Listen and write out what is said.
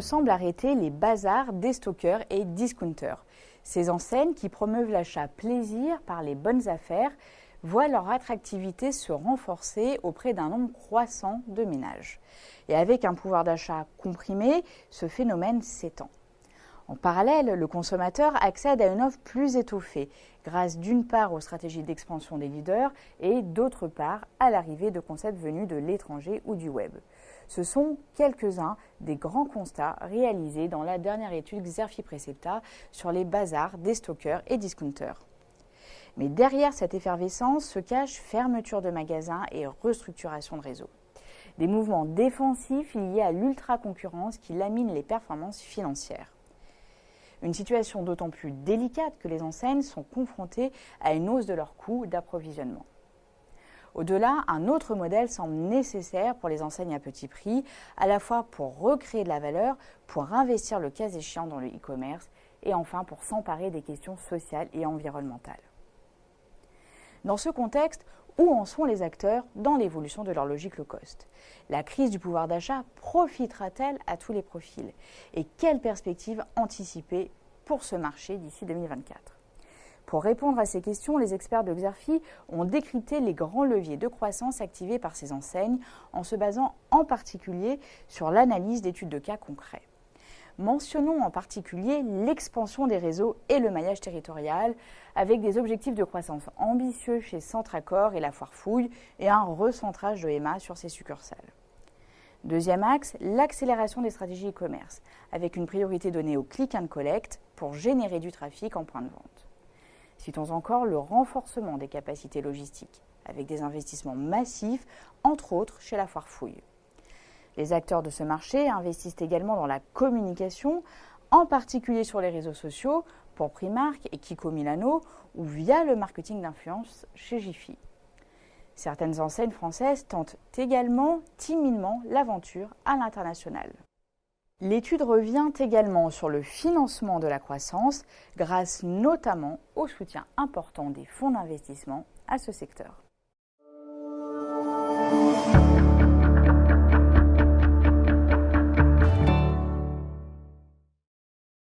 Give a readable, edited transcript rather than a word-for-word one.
ne semble arrêter les bazars, déstockeurs et discounters. Ces enseignes qui promeuvent l'achat plaisir par les bonnes affaires voient leur attractivité se renforcer auprès d'un nombre croissant de ménages. Et avec un pouvoir d'achat comprimé, ce phénomène s'étend. En parallèle, le consommateur accède à une offre plus étoffée, grâce d'une part aux stratégies d'expansion des leaders et d'autre part à l'arrivée de concepts venus de l'étranger ou du web. Ce sont quelques-uns des grands constats réalisés dans la dernière étude Xerfi Precepta sur les bazars, déstockeurs et discounters. Mais derrière cette effervescence se cache fermeture de magasins et restructuration de réseaux. Des mouvements défensifs liés à l'ultra-concurrence qui laminent les performances financières. Une situation d'autant plus délicate que les enseignes sont confrontées à une hausse de leurs coûts d'approvisionnement. Au-delà, un autre modèle semble nécessaire pour les enseignes à petit prix, à la fois pour recréer de la valeur, pour investir le cas échéant dans le e-commerce et enfin pour s'emparer des questions sociales et environnementales. Dans ce contexte, où en sont les acteurs dans l'évolution de leur logique low cost? La crise du pouvoir d'achat profitera-t-elle à tous les profils? Et quelles perspectives anticiper pour ce marché d'ici 2024? Pour répondre à ces questions, les experts de Xerfi ont décrypté les grands leviers de croissance activés par ces enseignes en se basant en particulier sur l'analyse d'études de cas concrets. Mentionnons en particulier l'expansion des réseaux et le maillage territorial, avec des objectifs de croissance ambitieux chez Centracor et la Foire Fouille et un recentrage de Emma sur ses succursales. Deuxième axe, l'accélération des stratégies e-commerce, avec une priorité donnée au click and collect pour générer du trafic en point de vente. Citons encore le renforcement des capacités logistiques, avec des investissements massifs, entre autres chez la Foire Fouille. Les acteurs de ce marché investissent également dans la communication, en particulier sur les réseaux sociaux, pour Primark et Kiko Milano, ou via le marketing d'influence chez Jiffy. Certaines enseignes françaises tentent également timidement l'aventure à l'international. L'étude revient également sur le financement de la croissance, grâce notamment au soutien important des fonds d'investissement à ce secteur.